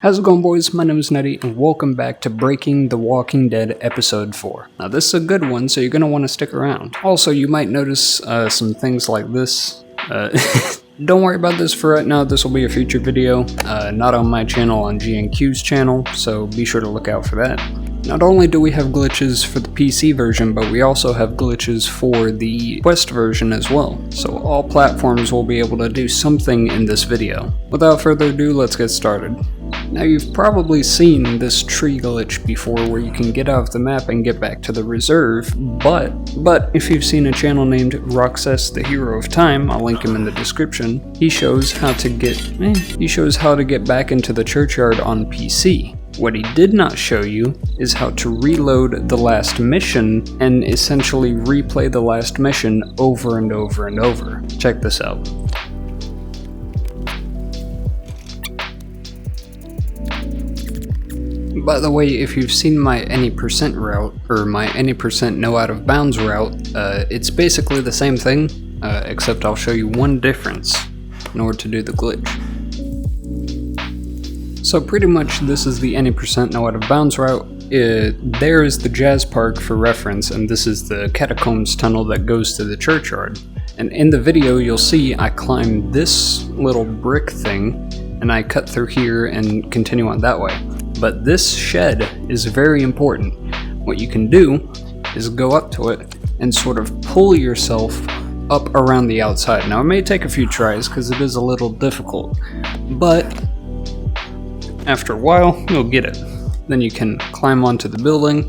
How's it going, boys? My name is Nutty, and welcome back to Breaking the Walking Dead Episode 4. Now, this is a good one, so you're going to want to stick around. Also, you might notice some things like this. Don't worry about this for right now. This will be a future video, not on my channel, on GNQ's channel, so be sure to look out for that. Not only do we have glitches for the PC version, but we also have glitches for the Quest version as well. So all platforms will be able to do something in this video. Without further ado, let's get started. Now, you've probably seen this tree glitch before where you can get out of the map and get back to the reserve, but if you've seen a channel named RoxasTheHeroOfTime, I'll link him in the description, he shows how to get back into the churchyard on PC. What he did not show you is how to reload the last mission and essentially replay the last mission over and over and over. Check this out. By the way, if you've seen my any percent route, or my any percent no out of bounds route, it's basically the same thing, except I'll show you one difference in order to do the glitch. So pretty much this is the any percent no out of bounds route. There is the Jazz Park for reference, and this is the Catacombs tunnel that goes to the churchyard. And in the video you'll see I climb this little brick thing, and I cut through here and continue on that way. But this shed is very important. What you can do is go up to it and sort of pull yourself up around the outside. Now, it may take a few tries because it is a little difficult, but after a while, you'll get it. Then you can climb onto the building,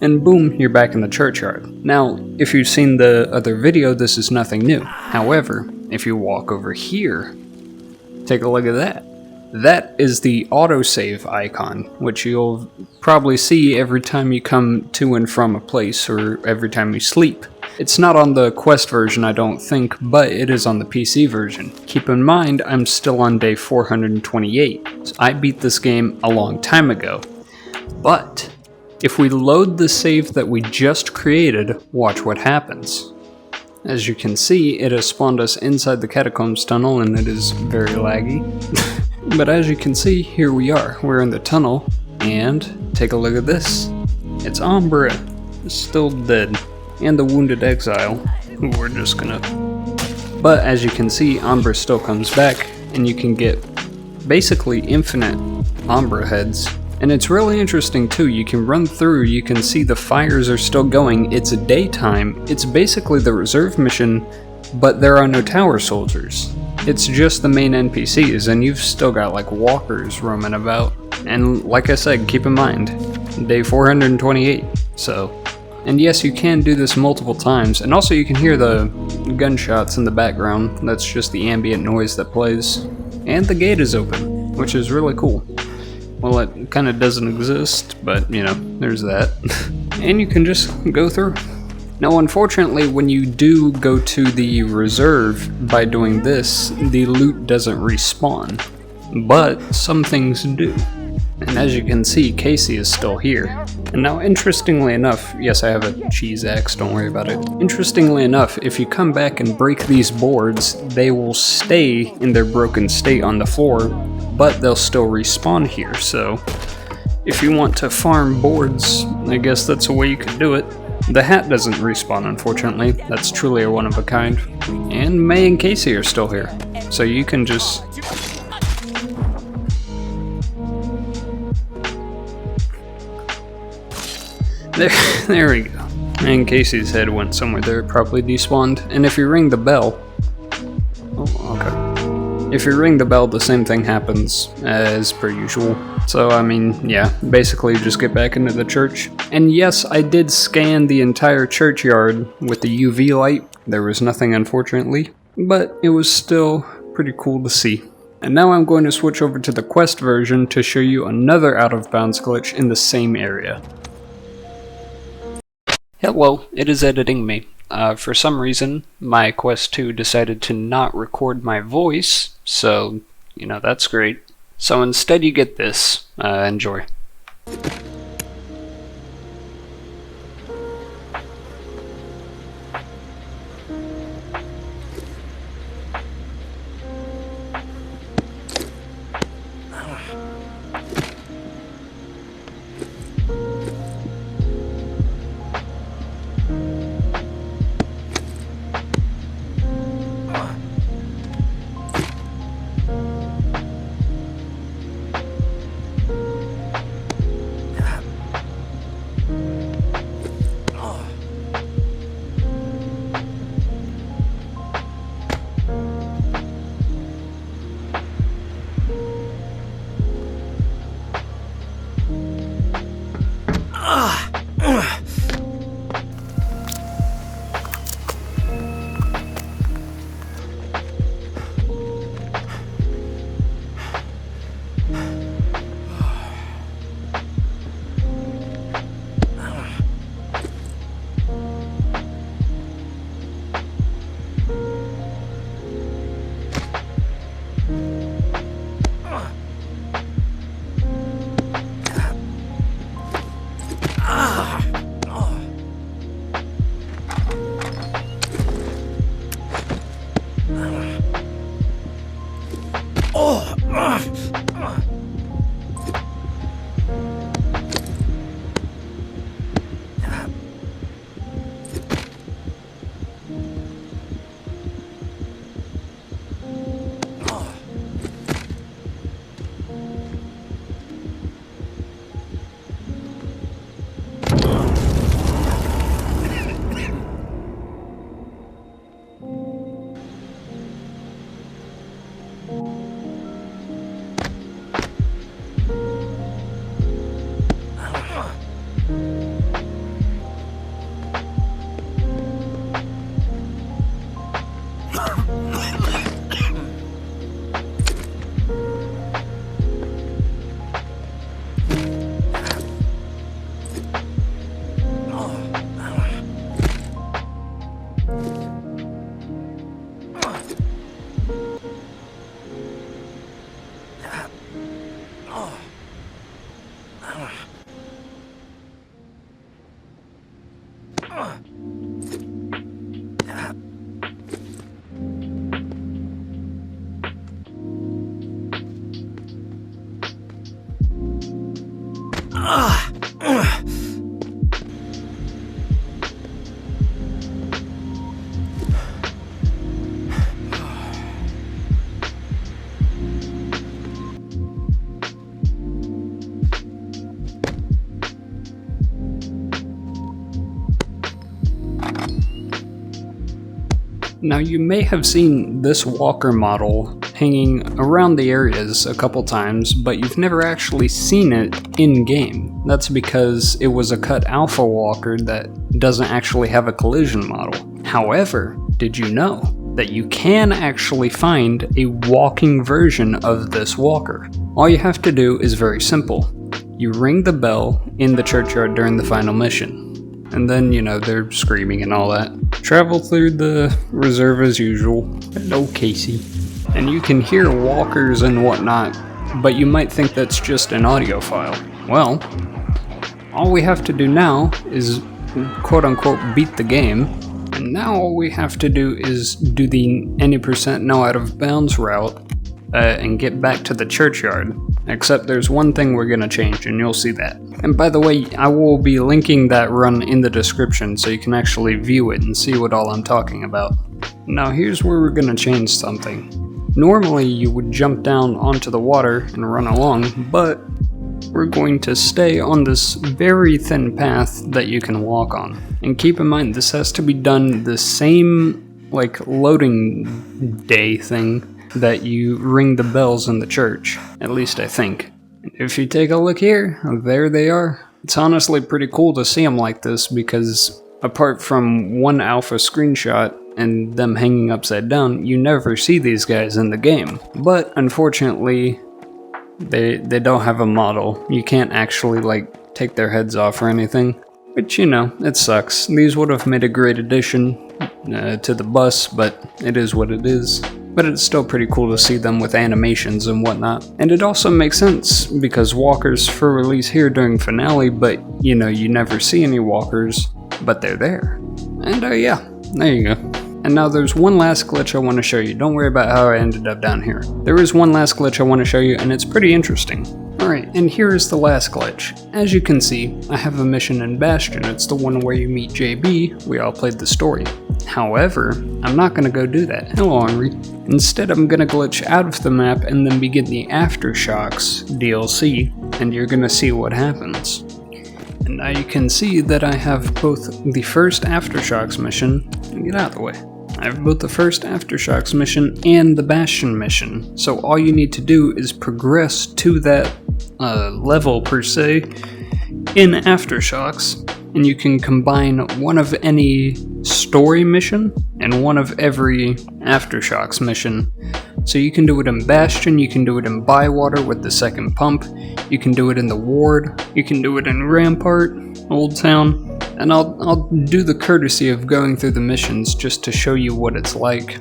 and boom, you're back in the churchyard. Now, if you've seen the other video, this is nothing new. However, if you walk over here, take a look at that. That is the autosave icon, which you'll probably see every time you come to and from a place or every time you sleep. It's not on the Quest version, I don't think, but it is on the PC version. Keep in mind, I'm still on day 428. So I beat this game a long time ago. But if we load the save that we just created, watch what happens. As you can see, it has spawned us inside the Catacombs tunnel, and it is very laggy. But as you can see, here we are. We're in the tunnel, and take a look at this. It's Umbra, still dead, and the Wounded Exile, who we're just gonna... But as you can see, Umbra still comes back, and you can get basically infinite Umbra heads. And it's really interesting too, you can run through, you can see the fires are still going, it's daytime, it's basically the reserve mission, but there are no tower soldiers. It's just the main NPCs, and you've still got like walkers roaming about. And like I said, keep in mind, day 428, so... And yes, you can do this multiple times, and also you can hear the gunshots in the background. That's just the ambient noise that plays. And the gate is open, which is really cool. Well, it kind of doesn't exist, but you know, there's that. And you can just go through. Now, unfortunately, when you do go to the reserve by doing this, the loot doesn't respawn. But some things do. And as you can see, Casey is still here. And now, interestingly enough, yes, I have a cheese axe, don't worry about it. Interestingly enough, if you come back and break these boards, they will stay in their broken state on the floor, but they'll still respawn here. So, if you want to farm boards, I guess that's a way you could do it. The hat doesn't respawn, unfortunately. That's truly a one of a kind. And May and Casey are still here. So you can just... There we go. And Casey's head went somewhere there, it probably despawned. And if you ring the bell... Oh, okay. If you ring the bell, the same thing happens as per usual. So, I mean, yeah, basically just get back into the church. And yes, I did scan the entire churchyard with the UV light. There was nothing, unfortunately, but it was still pretty cool to see. And now I'm going to switch over to the Quest version to show you another out-of-bounds glitch in the same area. Hello, it is editing me. For some reason, my Quest 2 decided to not record my voice, so, you know, that's great. So instead you get this. Enjoy. Now you may have seen this walker model hanging around the areas a couple times, but you've never actually seen it in-game. That's because it was a cut alpha walker that doesn't actually have a collision model. However, did you know that you can actually find a walking version of this walker? All you have to do is very simple. You ring the bell in the churchyard during the final mission. And then, they're screaming and all that. Travel through the reserve as usual. Hello, Casey. And you can hear walkers and whatnot, but you might think that's just an audio file. Well, all we have to do now is quote-unquote beat the game. And now all we have to do is do the any percent no out of bounds route and get back to the churchyard. Except there's one thing we're gonna change, and you'll see that. And by the way, I will be linking that run in the description so you can actually view it and see what all I'm talking about. Now here's where we're gonna change something. Normally you would jump down onto the water and run along, but we're going to stay on this very thin path that you can walk on. And keep in mind, this has to be done the same loading day thing that you ring the bells in the church, at least I think. If you take a look here, there they are. It's honestly pretty cool to see them like this because apart from one alpha screenshot and them hanging upside down, you never see these guys in the game. But unfortunately, they don't have a model. You can't actually take their heads off or anything, which it sucks. These would have made a great addition to the bus, but it is what it is. But it's still pretty cool to see them with animations and whatnot. And it also makes sense, because walkers for release here during finale, but you never see any walkers, but they're there. And yeah, there you go. And now there's one last glitch I want to show you. Don't worry about how I ended up down here. There is one last glitch I want to show you, and it's pretty interesting. Alright, and here is the last glitch. As you can see, I have a mission in Bastion. It's the one where you meet JB. We all played the story. However, I'm not going to go do that. Hello, Henri. Instead, I'm going to glitch out of the map and then begin the Aftershocks DLC, and you're going to see what happens. And now you can see that I have both the first Aftershocks mission, get out of the way. I have both the first Aftershocks mission and the Bastion mission, so all you need to do is progress to that level per se in Aftershocks, and you can combine one of any story mission and one of every Aftershocks mission. So you can do it in Bastion, you can do it in Bywater with the second pump, you can do it in the Ward, you can do it in Rampart, Old Town, and I'll do the courtesy of going through the missions just to show you what it's like.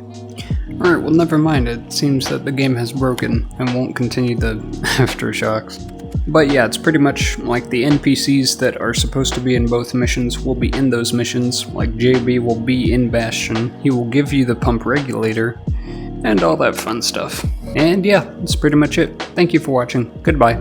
Alright, well never mind, it seems that the game has broken and won't continue the Aftershocks. But yeah, it's pretty much like the NPCs that are supposed to be in both missions will be in those missions, like JB will be in Bastion, he will give you the pump regulator, and all that fun stuff. And yeah, that's pretty much it. Thank you for watching. Goodbye.